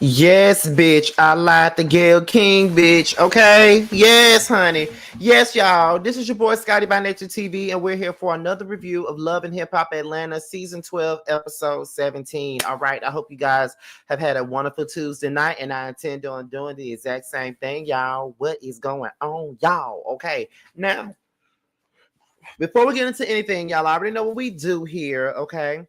Yes, bitch. I lied to Gail King, bitch. Okay? Yes, honey. Yes, y'all. This is your boy Scotty by Nature TV, and we're here for another review of Love and Hip Hop Atlanta, Season 12, Episode 17. All right. I hope you guys have had a wonderful Tuesday night, and I intend on doing the exact same thing, y'all. What is going on, y'all? Okay. Now, before we get into anything, y'all already know what we do here, okay?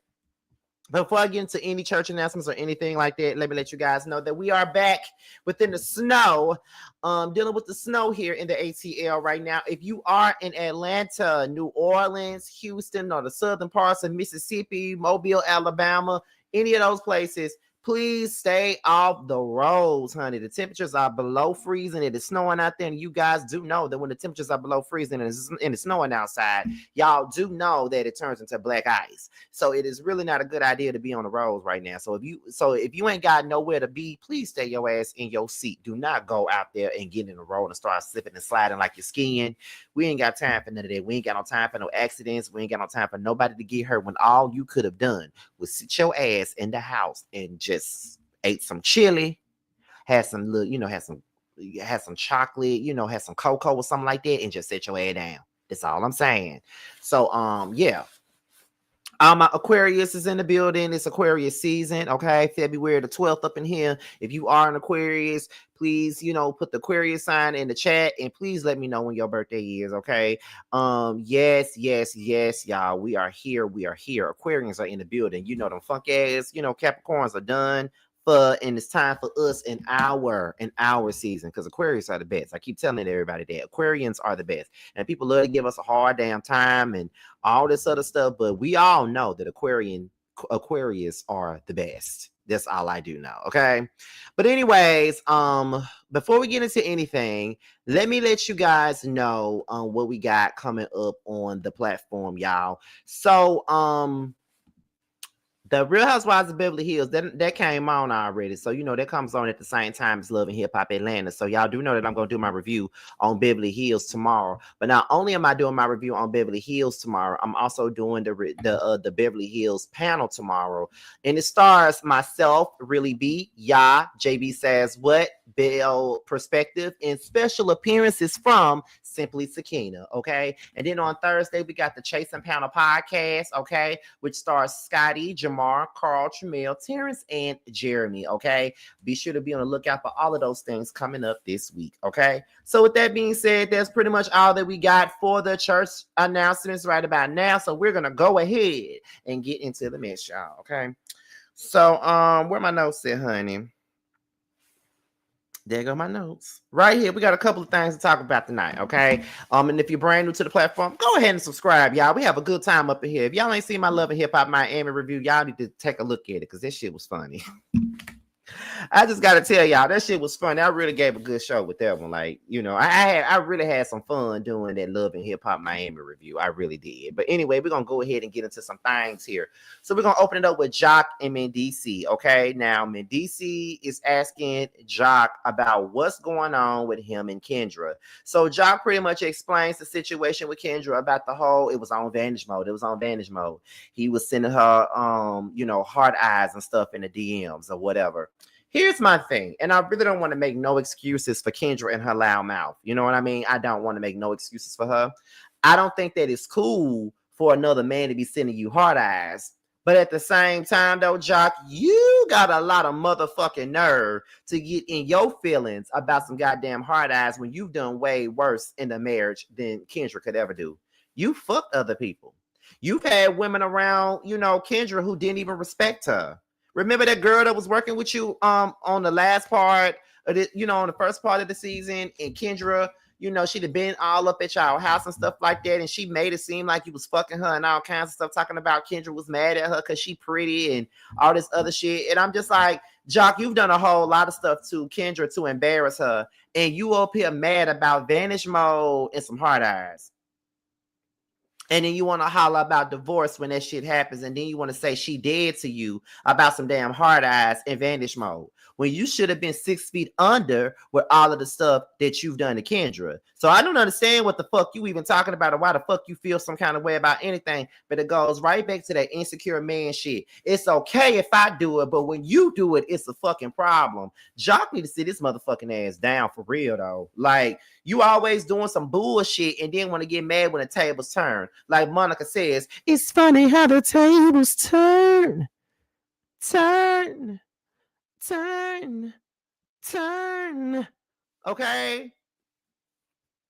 Before I get into any church announcements or anything like that, let me let you guys know that we are back within the snow, dealing with the snow here in the ATL right now. If you are in Atlanta, New Orleans, Houston, or the southern parts of Mississippi, Mobile, Alabama, any of those places, please stay off the roads, honey. The temperatures are below freezing. It is snowing out there, and you guys do know that when the temperatures are below freezing and it's snowing outside, y'all do know that it turns into black ice. So it is really not a good idea to be on the roads right now. So if you ain't got nowhere to be, please stay your ass in your seat. Do not go out there and get in the road and start slipping and sliding like you're skiing. We ain't got time for none of that. We ain't got no time for no accidents. We ain't got no time for nobody to get hurt when all you could have done was sit your ass in the house and just ate some chili, had some little, had some chocolate, had some cocoa or something like that, and just sit your ass down. That's all I'm saying. So yeah. My Aquarius is in the building. It's Aquarius season. Okay. February the 12th up in here. If you are an Aquarius, please, put the Aquarius sign in the chat and please let me know when your birthday is. Okay. Yes, y'all. We are here. Aquarians are in the building. Them funk ass, Capricorns are done. And it's time for us in our season, because Aquarius are the best. I keep telling everybody that Aquarians are the best, and people love to give us a hard damn time and all this other stuff, but we all know that Aquarius are the best. That's all I do know. Okay. But anyways, before we get into anything, let me let you guys know what we got coming up on the platform, y'all. So the Real Housewives of Beverly Hills, that came on already. So, that comes on at the same time as Love and Hip Hop Atlanta. So, y'all do know that I'm going to do my review on Beverly Hills tomorrow. But not only am I doing my review on Beverly Hills tomorrow, I'm also doing the Beverly Hills panel tomorrow. And it stars myself, Really B, JB Says What, Belle Perspective, and special appearances from Simply Sakina, okay? And then on Thursday, we got the Chasing Panel podcast, okay, which stars Scotty, Jamar, Carl, Tramel, Terrence, and Jeremy, okay? Be sure to be on the lookout for all of those things coming up this week, okay? So with that being said, that's pretty much all that we got for the church announcements right about now. So we're going to go ahead and get into the mess, y'all, okay? So, where my notes at, honey? There go my notes. Right here, we got a couple of things to talk about tonight, okay? And if you're brand new to the platform, go ahead and subscribe, y'all. We have a good time up in here. If y'all ain't seen my Love and Hip Hop Miami review, y'all need to take a look at it, because this shit was funny. I just gotta tell y'all, that shit was funny. I really gave a good show with that one. Like, I really had some fun doing that Love and Hip Hop Miami review. I really did. But anyway, we're gonna go ahead and get into some things here. So we're gonna open it up with Jock and Mendici. Okay, now Mendici is asking Jock about what's going on with him and Kendra. So Jock pretty much explains the situation with Kendra about the whole. It was on Vantage Mode. He was sending her heart eyes and stuff in the DMs or whatever. Here's my thing, and I really don't want to make no excuses for Kendra and her loud mouth. You know what I mean? I don't want to make no excuses for her. I don't think that it's cool for another man to be sending you hard eyes. But at the same time, though, Jock, you got a lot of motherfucking nerve to get in your feelings about some goddamn hard eyes when you've done way worse in the marriage than Kendra could ever do. You fucked other people. You've had women around, Kendra, who didn't even respect her. Remember that girl that was working with you on the last part of the, on the first part of the season, and Kendra, she'd have been all up at y'all house and stuff like that, and she made it seem like you was fucking her and all kinds of stuff, talking about Kendra was mad at her because she pretty and all this other shit. And I'm just like, Jock, you've done a whole lot of stuff to Kendra to embarrass her, and you up here mad about Vanish Mode and some hard eyes. And then you want to holler about divorce when that shit happens. And then you want to say she dead to you about some damn hard eyes and vanish mode. When you should have been 6 feet under with all of the stuff that you've done to Kendra. So I don't understand what the fuck you even talking about or why the fuck you feel some kind of way about anything. But it goes right back to that insecure man shit. It's okay if I do it, but when you do it, it's a fucking problem. Jock need to sit this motherfucking ass down for real though. Like, you always doing some bullshit and then want to get mad when the tables turn. Like Monica says, it's funny how the tables turn. Turn. Turn. Turn. Okay?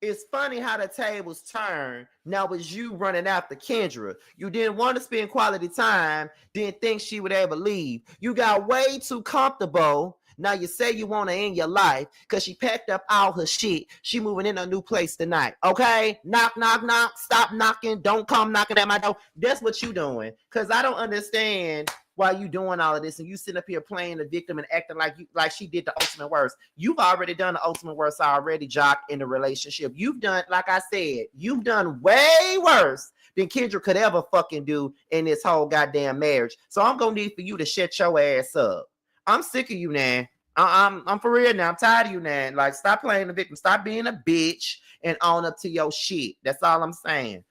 It's funny how the tables turn. Now it's you running after Kendra. You didn't want to spend quality time, didn't think she would ever leave. You got way too comfortable. Now you say you want her in your life because she packed up all her shit. She moving in a new place tonight. Okay? Knock, knock, knock. Stop knocking. Don't come knocking at my door. That's what you doing. Because I don't understand why you doing all of this and you sitting up here playing the victim and acting like she did the ultimate worst. You've already done the ultimate worst already, Jock, in the relationship. You've done, like I said, you've done way worse than Kendra could ever fucking do in this whole goddamn marriage. So I'm gonna need for you to shut your ass up. I'm sick of you now. I'm for real now. I'm tired of you now. Like, stop playing the victim. Stop being a bitch and own up to your shit. That's all I'm saying.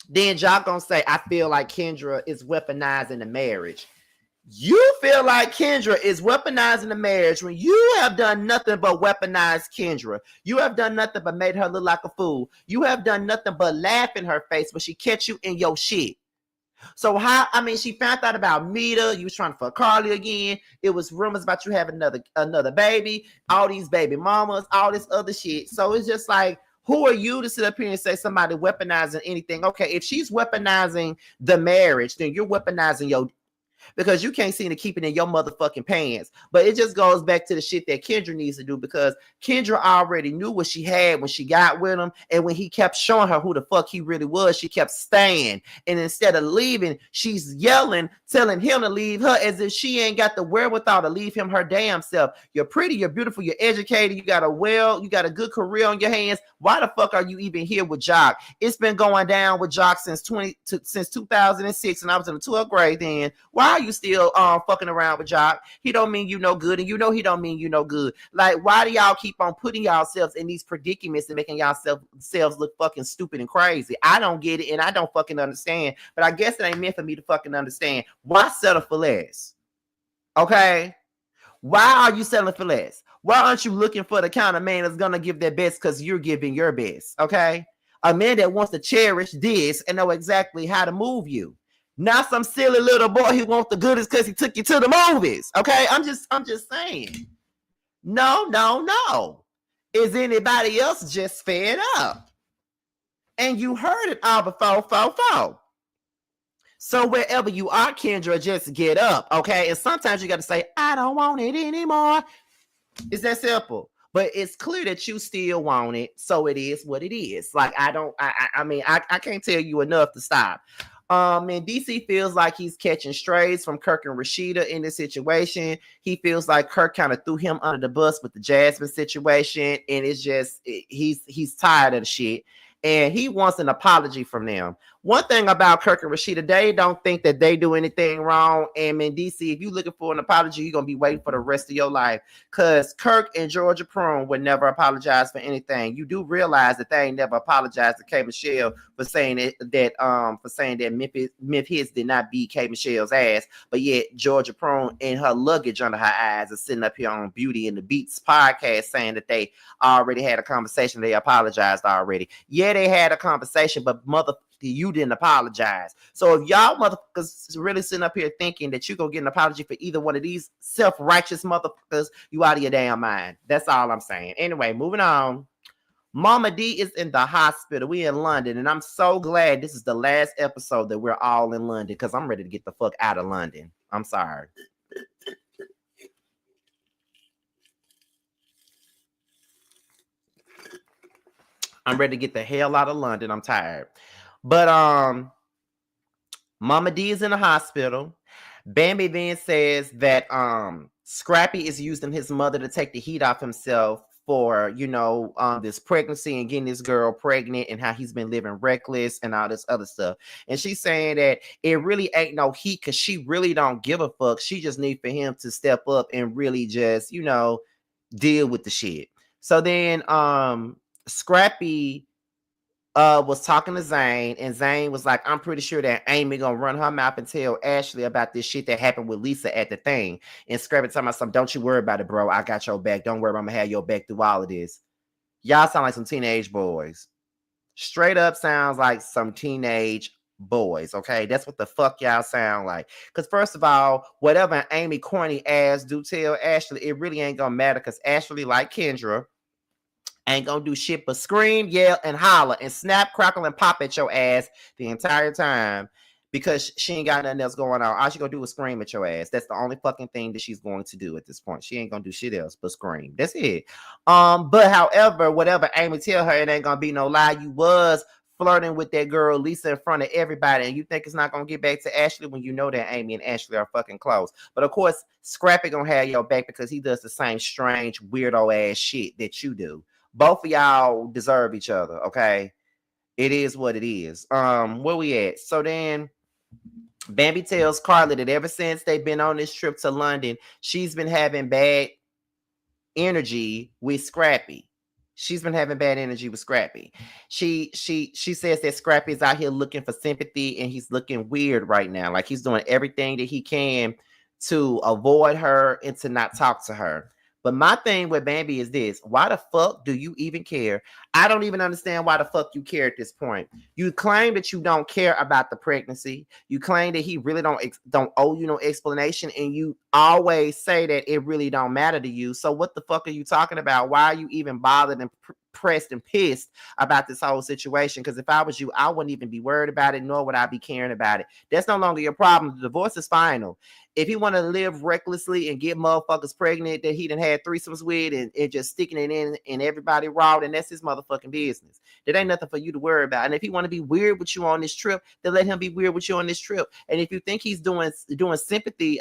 Then Jock gonna say, I feel like Kendra is weaponizing the marriage. You feel like Kendra is weaponizing the marriage when you have done nothing but weaponize Kendra. You have done nothing but made her look like a fool. You have done nothing but laugh in her face when she catch you in your shit. So she found out about Mita. You was trying to fuck Karlie again. It was rumors about you having another baby, all these baby mamas, all this other shit. So it's just like, who are you to sit up here and say somebody weaponizing anything? Okay, if she's weaponizing the marriage, then you're weaponizing your, because you can't seem to keep it in your motherfucking pants. But it just goes back to the shit that Kendra needs to do, because Kendra already knew what she had when she got with him. And when he kept showing her who the fuck he really was, she kept staying. And instead of leaving, she's yelling, telling him to leave her as if she ain't got the wherewithal to leave him her damn self. You're pretty, you're beautiful, you're educated, you got a good career on your hands. Why the fuck are you even here with Jock? It's been going down with Jock since 2006, and I was in the 12th grade then. Why are you still fucking around with Jock? He don't mean you no good, and you know he don't mean you no good. Like, why do y'all keep on putting yourselves in these predicaments and making yourselves look fucking stupid and crazy? I don't get it, and I don't fucking understand. But I guess it ain't meant for me to fucking understand. Why settle for less? Okay? Why are you settling for less? Why aren't you looking for the kind of man that's gonna give their best because you're giving your best? Okay? A man that wants to cherish this and know exactly how to move you. Not some silly little boy who wants the goodies because he took you to the movies. Okay? I'm just saying. No. Is anybody else just fed up? And you heard it all before. So wherever you are, Kendra, just get up, okay? And sometimes you got to say, I don't want it anymore. It's that simple. But it's clear that you still want it, so it is what it is. Like, I can't tell you enough to stop. And DC feels like he's catching strays from Kirk and Rashida in this situation. He feels like Kirk kind of threw him under the bus with the Jasmine situation, and it's just he's tired of the shit. And he wants an apology from them. One thing about Kirk and Rashida, they don't think that they do anything wrong. And in DC, if you're looking for an apology, you're going to be waiting for the rest of your life. Because Kirk and Georgia Prune would never apologize for anything. You do realize that they ain't never apologized to K. Michelle for saying that Memphis did not beat K. Michelle's ass. But yet Georgia Prune and her luggage under her eyes are sitting up here on Beauty and the Beats podcast saying that they already had a conversation. They apologized already. Yeah, they had a conversation, but you didn't apologize. So if y'all motherfuckers really sitting up here thinking that you're gonna get an apology for either one of these self-righteous motherfuckers, you out of your damn mind. That's all I'm saying. Anyway, moving on. Mama D is in the hospital. We in London, and I'm so glad this is the last episode that we're all in London, because I'm ready to get the fuck out of London. I'm sorry. I'm ready to get the hell out of London. I'm tired. But Mama D is in the hospital. Bambi then says that Scrappy is using his mother to take the heat off himself for, this pregnancy and getting this girl pregnant and how he's been living reckless and all this other stuff. And she's saying that it really ain't no heat because she really don't give a fuck. She just need for him to step up and really just, deal with the shit. So then Scrappy was talking to Zane, and Zane was like, I'm pretty sure that Amy gonna run her mouth and tell Ashley about this shit that happened with Lisa at the thing. And Scrappy talking about something, don't you worry about it, bro. I got your back. Don't worry, I'm gonna have your back through all of this. Y'all sound like some teenage boys. Straight up sounds like some teenage boys, okay? That's what the fuck y'all sound like. Because first of all, whatever Amy corny ass do tell Ashley, it really ain't gonna matter because Ashley, like Kendra, ain't gonna do shit but scream, yell, and holler, and snap, crackle, and pop at your ass the entire time because she ain't got nothing else going on. All she gonna do is scream at your ass. That's the only fucking thing that she's going to do at this point. She ain't gonna do shit else but scream. That's it. But however, whatever Amy tell her, it ain't gonna be no lie. You was flirting with that girl Lisa in front of everybody, and you think it's not gonna get back to Ashley when you know that Amy and Ashley are fucking close. But of course, Scrappy gonna have your back because he does the same strange weirdo ass shit that you do. Both of y'all deserve each other, okay? It is what it is. Where we at? So then Bambi tells Karlie that ever since they've been on this trip to London, she's been having bad energy with Scrappy. She's been having bad energy with Scrappy. She says that Scrappy is out here looking for sympathy and he's looking weird right now. Like he's doing everything that he can to avoid her and to not talk to her. But my thing with Bambi is this. Why the fuck do you even care? I don't even understand why the fuck you care at this point. You claim that you don't care about the pregnancy. You claim that he really don't owe you no explanation. And you always say that it really don't matter to you. So what the fuck are you talking about? Why are you even bothered and pressed and pissed about this whole situation? Because if I was you, I wouldn't even be worried about it, nor would I be caring about it. That's no longer your problem. The divorce is final. If he want to live recklessly and get motherfuckers pregnant that he done had threesomes with and just sticking it in everybody raw, then that's his motherfucking business. That ain't nothing for you to worry about. And if he want to be weird with you on this trip, then let him be weird with you on this trip. And if you think he's doing sympathy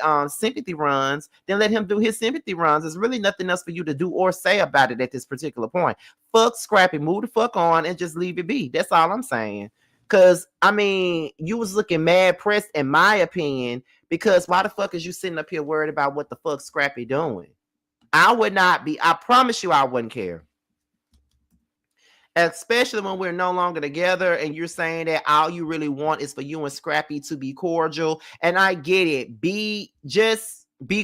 runs, then let him do his sympathy runs. There's really nothing else for you to do or say about it at this particular point. Fuck Scrappy, move the fuck on and just leave it be. That's all I'm saying. Because, I mean, you was looking mad pressed, in my opinion, because why the fuck is you sitting up here worried about what the fuck Scrappy doing? I would not be. I promise you I wouldn't care. Especially when we're no longer together and you're saying that all you really want is for you and Scrappy to be cordial. And I get it. Be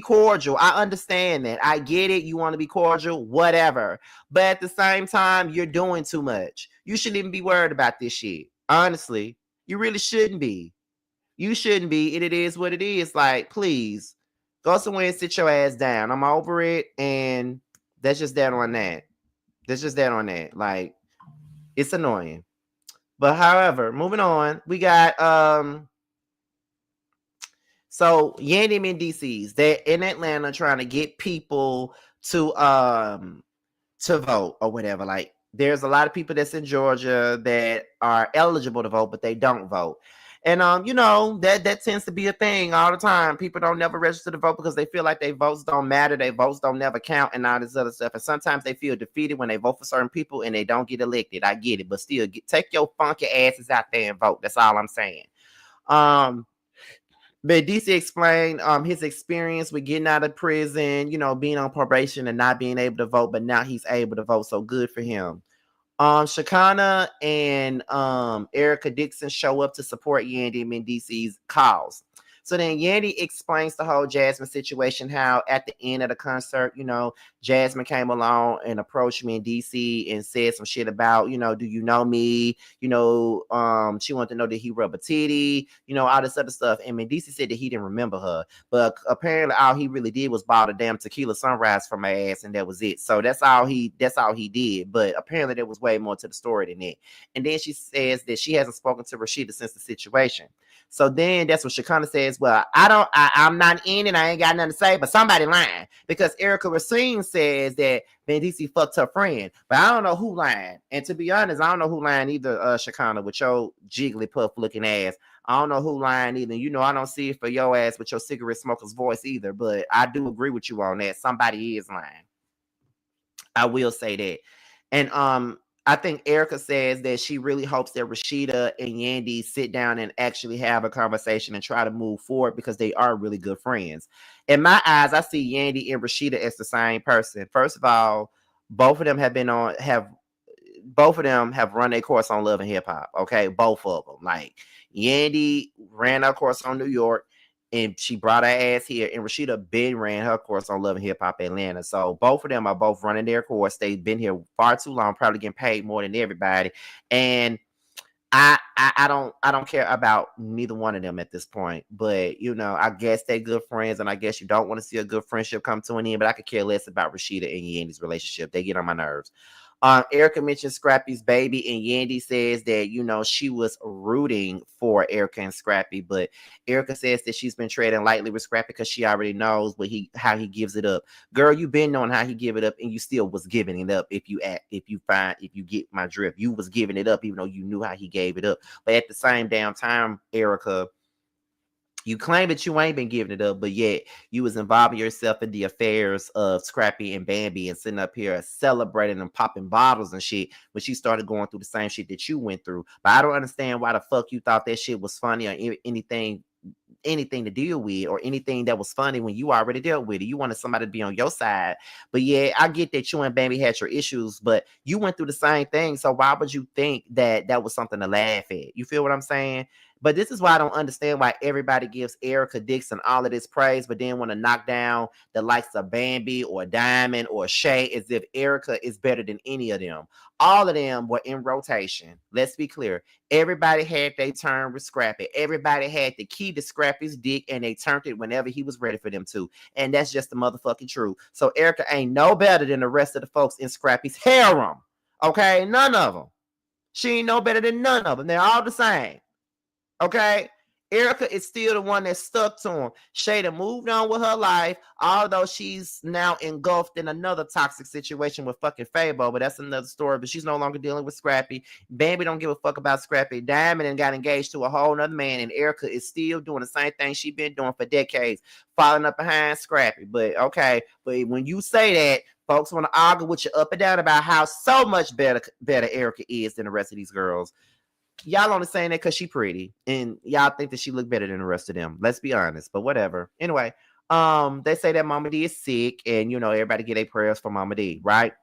cordial. I understand that. I get it. You want to be cordial, whatever. But at the same time, you're doing too much. You shouldn't even be worried about this shit. Honestly, you really shouldn't be. You shouldn't be. It is what it is. Like, please go somewhere and sit your ass down. I'm over it. And that's just that on that. That's just that on that. Like, it's annoying. But however, moving on, we got so Yandy Mendices, they're in Atlanta trying to get people to vote or whatever. Like, there's a lot of people that's in Georgia that are eligible to vote, but they don't vote. And that tends to be a thing all the time. People don't never register to vote because they feel like their votes don't matter, their votes don't never count, and all this other stuff. And sometimes they feel defeated when they vote for certain people and they don't get elected. I get it, but still, take your funky asses out there and vote. That's all I'm saying. But DC explained his experience with getting out of prison, being on probation and not being able to vote, but now he's able to vote, so good for him. Shakana and Erica Dixon show up to support Yandy Mendice's cause. So then Yandy explains the whole Jasmine situation, how at the end of the concert, Jasmine came along and approached me in DC and said some shit about, do you know me? She wanted to know that he rub a titty, all this other stuff. And Mendici said that he didn't remember her. But apparently all he really did was bought a damn tequila sunrise from my ass, and that was it. So that's all he did. But apparently there was way more to the story than that. And then she says that she hasn't spoken to Rashida since the situation. So then that's what Shakana says. Well, I'm not in it. I ain't got nothing to say, but somebody lying, because Erica Racine says that Mendici fucked her friend, but I don't know who lying. And to be honest, I don't know who lying either, Shakana, with your Jigglypuff looking ass. I don't know who lying either. I don't see it for your ass with your cigarette smoker's voice either, but I do agree with you on that. Somebody is lying. I will say that. And I think Erica says that she really hopes that Rashida and Yandy sit down and actually have a conversation and try to move forward because they are really good friends. In my eyes, I see Yandy and Rashida as the same person. First of all, both of them have run a course on Love and Hip Hop. Okay, both of them. Like Yandy ran her course on New York, and she brought her ass here. And Rashida Ben ran her course on Love and Hip Hop Atlanta. So both of them are both running their course. They've been here far too long, probably getting paid more than everybody. And I don't care about neither one of them at this point. But I guess they're good friends, and I guess you don't want to see a good friendship come to an end. But I could care less about Rashida and Yandy's relationship. They get on my nerves. Erica mentioned Scrappy's baby, and Yandy says that she was rooting for Erica and Scrappy, but Erica says that she's been treading lightly with Scrappy because she already knows how he gives it up. Girl, you've been knowing how he give it up, and you still was giving it up. If you get my drift, you was giving it up even though you knew how he gave it up. But at the same damn time, Erica, you claim that you ain't been giving it up, but yet you was involving yourself in the affairs of Scrappy and Bambi and sitting up here celebrating and popping bottles and shit when she started going through the same shit that you went through. But I don't understand why the fuck you thought that shit was funny or anything to deal with or anything that was funny when you already dealt with it. You wanted somebody to be on your side. But yeah, I get that you and Bambi had your issues, but you went through the same thing. So why would you think that that was something to laugh at? You feel what I'm saying? But this is why I don't understand why everybody gives Erica Dixon all of this praise, but then want to knock down the likes of Bambi or Diamond or Shay as if Erica is better than any of them. All of them were in rotation. Let's be clear. Everybody had their turn with Scrappy. Everybody had the key to Scrappy's dick, and they turned it whenever he was ready for them to. And that's just the motherfucking truth. So Erica ain't no better than the rest of the folks in Scrappy's harem. Okay? None of them. She ain't no better than none of them. They're all the same. Okay? Erica is still the one that stuck to him. Shada moved on with her life, although she's now engulfed in another toxic situation with fucking Fabo, but that's another story. But she's no longer dealing with Scrappy. Bambi don't give a fuck about Scrappy. Diamond and got engaged to a whole nother man, and Erica is still doing the same thing she's been doing for decades, following up behind Scrappy. But okay, but when you say that, folks want to argue with you up and down about how so much better Erica is than the rest of these girls. Y'all only saying that because she pretty, and y'all think that she look better than the rest of them. Let's be honest, but whatever. Anyway, they say that Mama D is sick, and everybody get their prayers for Mama D, right?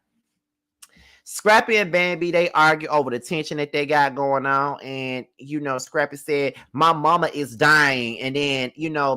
Scrappy and Bambi, they argue over the tension that they got going on. And, Scrappy said, my mama is dying. And then,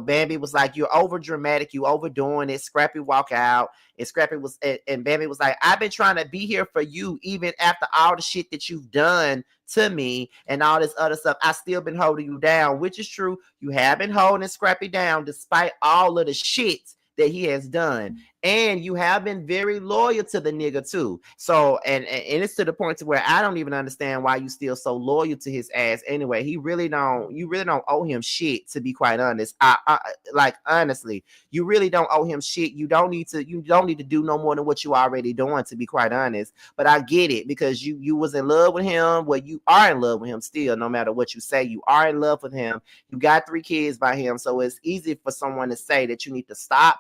Bambi was like, you're over dramatic. You overdoing it. Scrappy walk out. And Bambi was like, I've been trying to be here for you, even after all the shit that you've done to me and all this other stuff. I still been holding you down, which is true. You have been holding Scrappy down despite all of the shit that he has done, and you have been very loyal to the nigga too. So and it's to the point to where I don't even understand why you still so loyal to his ass anyway. You really don't owe him shit, to be quite honest. I like, honestly, you really don't owe him shit. You don't need to do no more than what you already doing, to be quite honest. But I get it, because you was in love with him. Well, you are in love with him still, no matter what you say. You are in love with him. You got 3 kids by him, so it's easy for someone to say that you need to stop.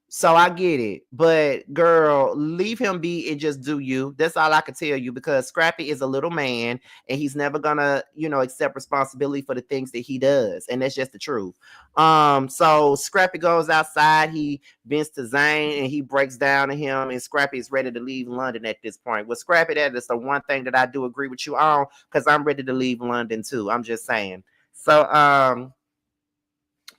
So I get it, but girl, leave him be and just do you. That's all I can tell you, because Scrappy is a little man and he's never gonna, accept responsibility for the things that he does. And that's just the truth. So Scrappy goes outside, he vents to Zane and he breaks down to him, and Scrappy is ready to leave London at this point. With Scrappy, that is the one thing that I do agree with you on, because I'm ready to leave London too. I'm just saying. So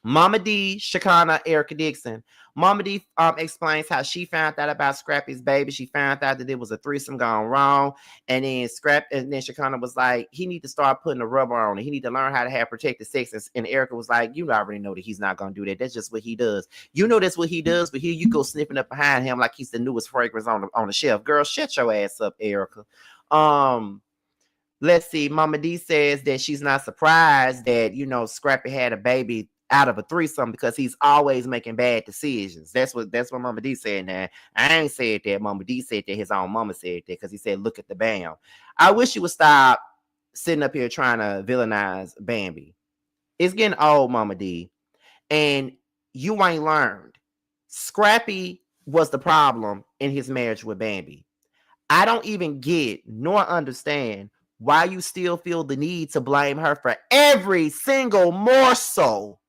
Mama D, Shekinah, Erica Dixon. Mama D explains how she found out about Scrappy's baby. She found out that it was a threesome gone wrong. And then Shekinah was like, he need to start putting a rubber on it. He need to learn how to have protected sex. And Erica was like, you already know that he's not going to do that. That's just what he does. You know that's what he does, but here you go sniffing up behind him like he's the newest fragrance on the shelf. Girl, shut your ass up, Erica. Let's see. Mama D says that she's not surprised that, Scrappy had a baby out of a threesome, because he's always making bad decisions. That's what Mama D said. Now, I ain't said that. Mama D said that. His own mama said that, because he said, look at the bam. I wish you would stop sitting up here trying to villainize Bambi. It's getting old, Mama D. And you ain't learned. Scrappy was the problem in his marriage with Bambi. I don't even get nor understand why you still feel the need to blame her for every single morsel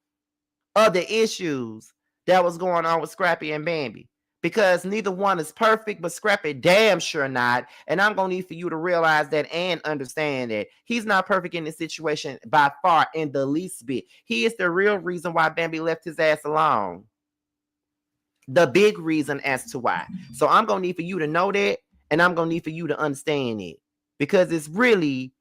of the issues that was going on with Scrappy and Bambi. Because neither one is perfect, but Scrappy damn sure not. And I'm going to need for you to realize that and understand that he's not perfect in this situation by far in the least bit. He is the real reason why Bambi left his ass alone. The big reason as to why. So I'm going to need for you to know that, and I'm going to need for you to understand it. Because it's really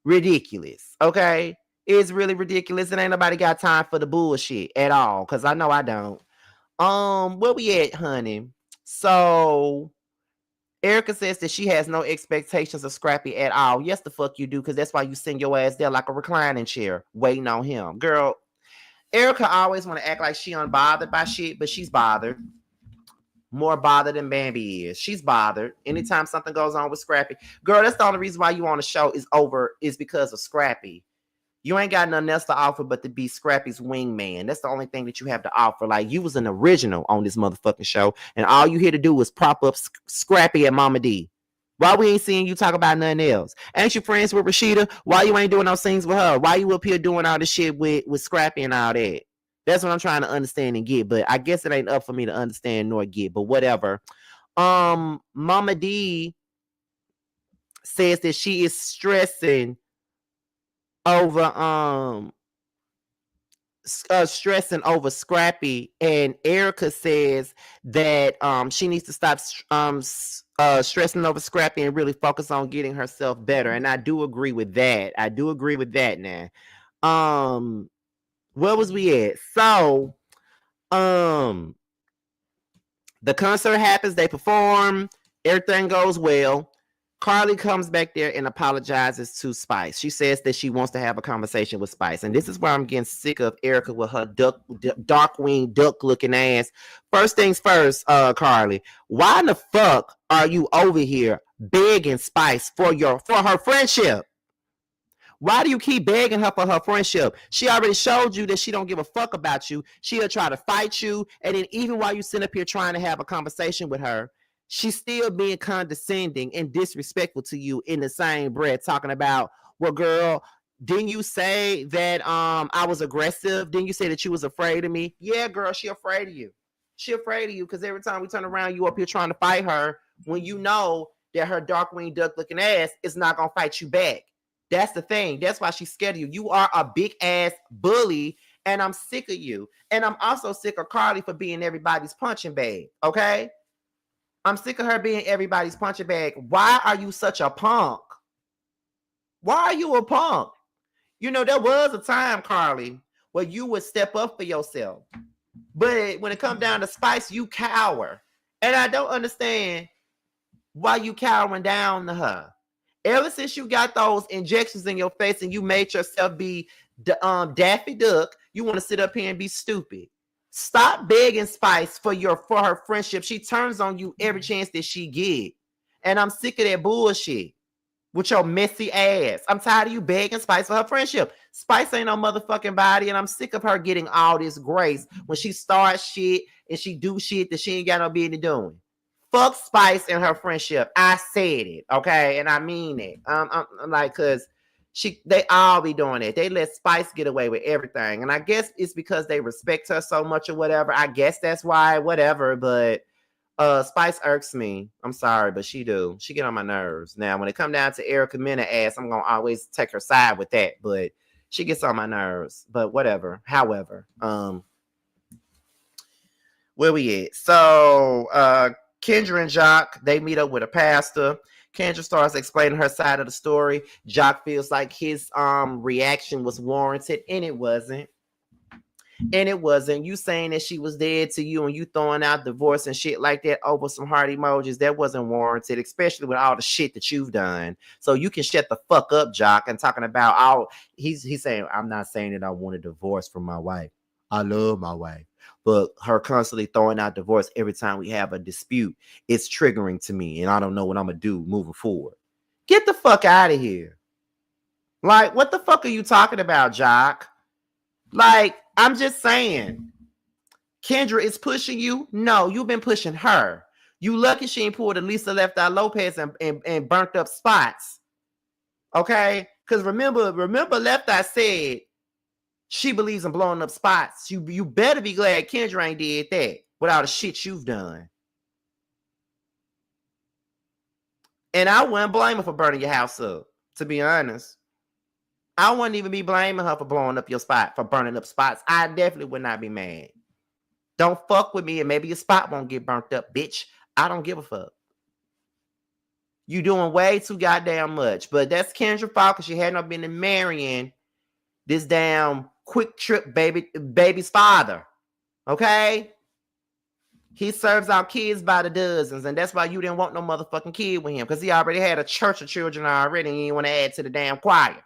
ridiculous, okay? It's really ridiculous, and ain't nobody got time for the bullshit at all, because I know I don't. Where we at, honey? So Erica says that she has no expectations of Scrappy at all. Yes, the fuck you do, because that's why you send your ass there like a reclining chair, waiting on him. Girl, Erica always want to act like she unbothered by shit, but she's bothered. More bothered than Bambi is. She's bothered. Anytime something goes on with Scrappy. Girl, that's the only reason why you on the show is because of Scrappy. You ain't got nothing else to offer but to be Scrappy's wingman. That's the only thing that you have to offer. Like, you was an original on this motherfucking show, and all you here to do is prop up Scrappy and Mama D. Why we ain't seeing you talk about nothing else? Ain't you friends with Rashida? Why you ain't doing those things with her? Why you up here doing all this shit with Scrappy and all that? That's what I'm trying to understand and get, but I guess it ain't up for me to understand nor get, but whatever. Mama D says that she is stressing over Scrappy, and Erica says that she needs to stop stressing over Scrappy and really focus on getting herself better. And I do agree with that. Now. Where was we at? So, the concert happens, they perform, everything goes well. Karlie comes back there and apologizes to Spice. She says that she wants to have a conversation with Spice. And this is where I'm getting sick of Erica with her dark-winged, duck-looking ass. First things first, Karlie, why in the fuck are you over here begging Spice for her friendship? Why do you keep begging her for her friendship? She already showed you that she don't give a fuck about you. She'll try to fight you. And then even while you sit up here trying to have a conversation with her, she's still being condescending and disrespectful to you in the same breath, talking about, well, girl, didn't you say that I was aggressive? Didn't you say that you was afraid of me? Yeah, girl, she afraid of you. She afraid of you because every time we turn around, you up here trying to fight her when you know that her dark-winged duck-looking ass is not going to fight you back. That's the thing. That's why she's scared of you. You are a big ass bully, and I'm sick of you. And I'm also sick of Karlie for being everybody's punching bag. Okay? I'm sick of her being everybody's punching bag. Why are you such a punk? Why are you a punk? You know, there was a time, Karlie, where you would step up for yourself. But when it comes down to Spice, you cower. And I don't understand why you cowering down to her. Ever since you got those injections in your face and you made yourself be Daffy Duck, you want to sit up here and be stupid. Stop begging Spice for her friendship. She turns on you every chance that she get. And I'm sick of that bullshit with your messy ass. I'm tired of you begging Spice for her friendship. Spice ain't no motherfucking body, and I'm sick of her getting all this grace when she starts shit and she do shit that she ain't got no business doing. Fuck Spice and her friendship. I said it, okay, and I mean it. I'm like, cause they all be doing it. They let Spice get away with everything, and I guess it's because they respect her so much or whatever. I guess that's why, whatever. But Spice irks me. I'm sorry, but she do. She get on my nerves. Now, when it come down to Erica Mena ass, I'm gonna always take her side with that. But she gets on my nerves. But whatever. However, where we at? So, Kendra and Jock, they meet up with a pastor. Kendra starts explaining her side of the story. Jock feels like his reaction was warranted, and it wasn't. And it wasn't. You saying that she was dead to you and you throwing out divorce and shit like that over some heart emojis, that wasn't warranted, especially with all the shit that you've done. So you can shut the fuck up, Jock, and talking about all he's saying, I'm not saying that I want a divorce from my wife. I love my wife. But her constantly throwing out divorce every time we have a dispute, it's triggering to me, and I don't know what I'm going to do moving forward. Get the fuck out of here. Like, what the fuck are you talking about, Jock? Like, I'm just saying, Kendra is pushing you. No, you've been pushing her. You lucky she ain't pulled at least Left Eye Lopez and burnt up spots. Okay? Because remember Left Eye said she believes in blowing up spots. You better be glad Kendra ain't did that with all the shit you've done. And I wouldn't blame her for burning your house up, to be honest. I wouldn't even be blaming her for blowing up your spot, for burning up spots. I definitely would not be mad. Don't fuck with me and maybe your spot won't get burnt up, bitch. I don't give a fuck. You doing way too goddamn much. But that's Kendra's fault because she had not been marrying this damn quick trip baby's father. Okay? He serves out kids by the dozens, and that's why you didn't want no motherfucking kid with him, because he already had a church of children already, and you didn't want to add to the damn choir.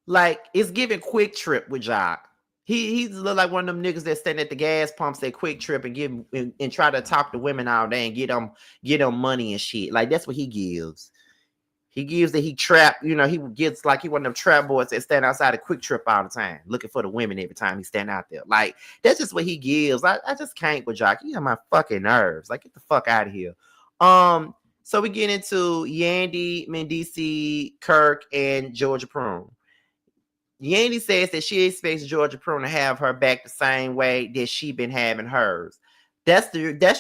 Like, it's giving Quick Trip with Jock. He's look like one of them niggas that stand at the gas pumps at Quick Trip and give and try to talk to women all day and get them money and shit. Like, that's what he gives. He gives that he trap, he gets like he one of them trap boys that stand outside of Quick Trip all the time, looking for the women every time he stand out there. Like, that's just what he gives. I just can't with Jock. He got my fucking nerves. Like, get the fuck out of here. So we get into Yandy, Mendici, Kirk, and Georgia Prune. Yandy says that she expects Georgia Prune to have her back the same way that she been having hers. That's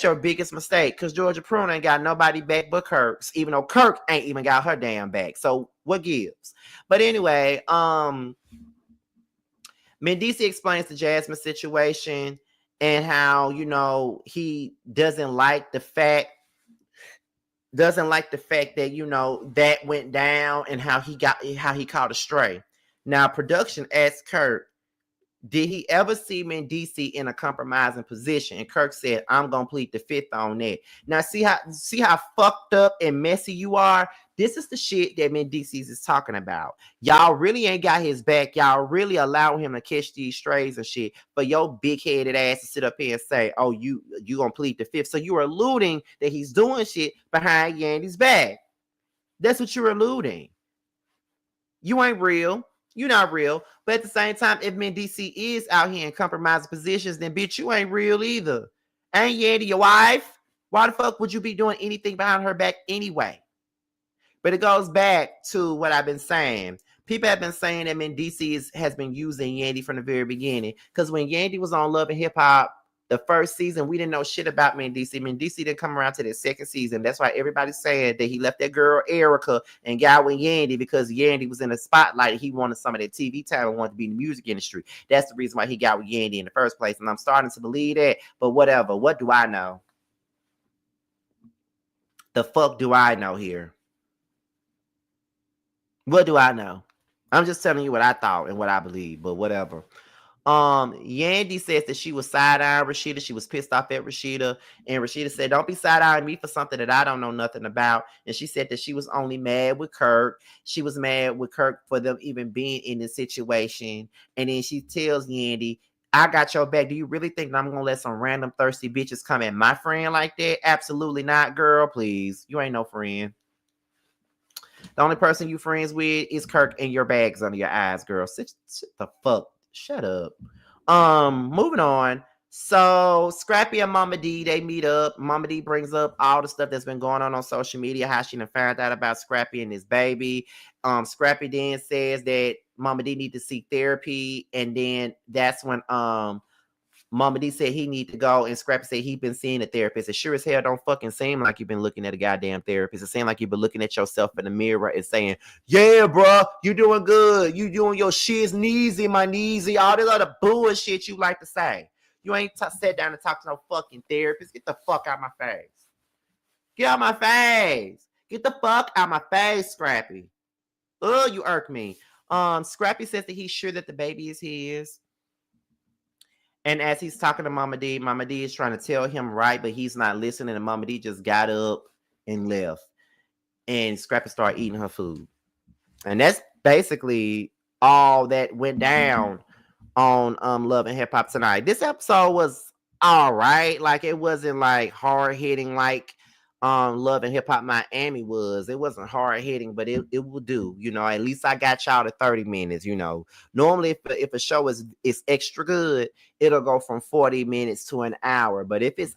your biggest mistake, because Georgia Prune ain't got nobody back but Kirk's, even though Kirk ain't even got her damn back. So what gives? But anyway, Mendici explains the Jasmine situation and how, he doesn't like the fact that, that went down and how he caught a stray. Now, production asked Kirk, did he ever see Mendici in a compromising position? And Kirk said, I'm going to plead the fifth on that. Now, see how fucked up and messy you are? This is the shit that Mendici is talking about. Y'all really ain't got his back. Y'all really allow him to catch these strays and shit. But your big-headed ass to sit up here and say, oh, you going to plead the fifth. So you're alluding that he's doing shit behind Yandy's back. That's what you're alluding. You ain't real. You're not real. But at the same time, if Mendici is out here in compromising positions, then bitch, you ain't real either. Ain't Yandy your wife? Why the fuck would you be doing anything behind her back anyway? But it goes back to what I've been saying. People have been saying that Mendici has been using Yandy from the very beginning. Because when Yandy was on Love and Hip Hop, the first season, we didn't know shit about Mendici. Mendici didn't come around to the second season. That's why everybody's saying that he left that girl Erica and got with Yandy, because Yandy was in the spotlight. He wanted some of that TV time and wanted to be in the music industry. That's the reason why he got with Yandy in the first place. And I'm starting to believe that. But whatever. What do I know? The fuck do I know here? What do I know? I'm just telling you what I thought and what I believe, but whatever. Yandy says that she was side-eyeing Rashida. She was pissed off at Rashida. And Rashida said, don't be side-eyeing me for something that I don't know nothing about. And she said that she was only mad with Kirk. She was mad with Kirk for them even being in this situation. And then she tells Yandy, I got your back. Do you really think that I'm going to let some random thirsty bitches come at my friend like that? Absolutely not, girl. Please. You ain't no friend. The only person you friends with is Kirk, and your bag's under your eyes, girl. Sit the fuck. Shut up. Moving on. So Scrappy and Mama D, they meet up. Mama D brings up all the stuff that's been going on social media, how she done found out about Scrappy and his baby. Scrappy then says that Mama D need to seek therapy, and then that's when Mama D said he need to go, and Scrappy said he been seeing a therapist. It sure as hell don't fucking seem like you've been looking at a goddamn therapist. It seems like you've been looking at yourself in the mirror and saying, yeah, bro, you doing good. You doing your shiz kneesy, my kneesy, all this other bullshit you like to say. You ain't sat down and talked to no fucking therapist. Get the fuck out my face. Get out my face. Get the fuck out my face, Scrappy. Oh, you irk me. Scrappy says that he's sure that the baby is his. And as he's talking to Mama D is trying to tell him right, but he's not listening. And Mama D just got up and left. And Scrappy started eating her food. And that's basically all that went down on Love and Hip Hop tonight. This episode was all right. Like, it wasn't like hard hitting like Love and Hip Hop Miami was. It wasn't hard hitting, but it will do. You know, at least I got y'all to 30 minutes. You know, normally if a show is extra good, it'll go from 40 minutes to an hour. But if it's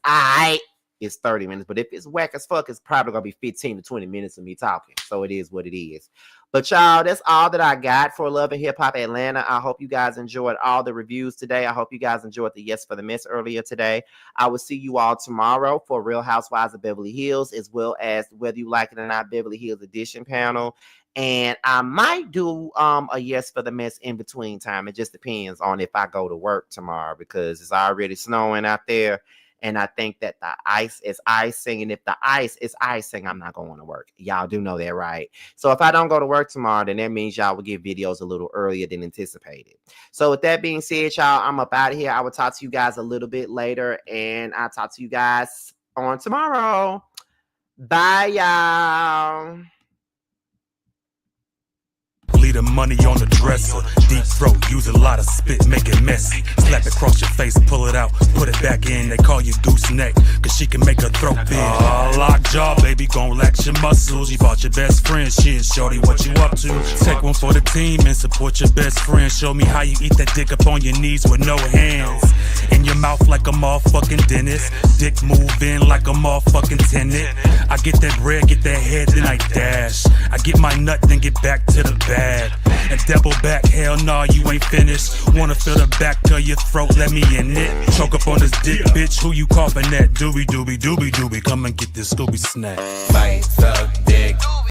it's 30 minutes. But if it's whack as fuck, it's probably gonna be 15 to 20 minutes of me talking. So it is what it is. But y'all, that's all that I got for Love and Hip Hop Atlanta. I hope you guys enjoyed all the reviews today. I hope you guys enjoyed the Yes for the Miss earlier today. I will see you all tomorrow for Real Housewives of Beverly Hills, as well as Whether You Like It or Not Beverly Hills Edition panel. And I might do a Yes for the Mess in between time. It just depends on if I go to work tomorrow, because it's already snowing out there. And I think that the ice is icing. And if the ice is icing, I'm not going to work. Y'all do know that, right? So if I don't go to work tomorrow, then that means y'all will get videos a little earlier than anticipated. So with that being said, y'all, I'm up out of here. I will talk to you guys a little bit later. And I'll talk to you guys on tomorrow. Bye, y'all. Leave the money on the dresser. Deep throat, use a lot of spit, make it messy. Slap it across your face, pull it out, put it back in. They call you Deuce Neck, cause she can make her throat big. Lockjaw, baby, gon' relax your muscles. You bought your best friend, shit, shorty, what you up to? Take one for the team and support your best friend. Show me how you eat that dick up on your knees with no hands. In your mouth like a motherfucking dentist. Dick move in like a motherfucking tenant. I get that bread, get that head, then I dash. I get my nut, then get back to the bag. And double back, hell nah, you ain't finished. Wanna feel the back of your throat, let me in it. Choke up on this dick, bitch, who you coughing at? Doobie doobie doobie doobie, come and get this Scooby snack. Bite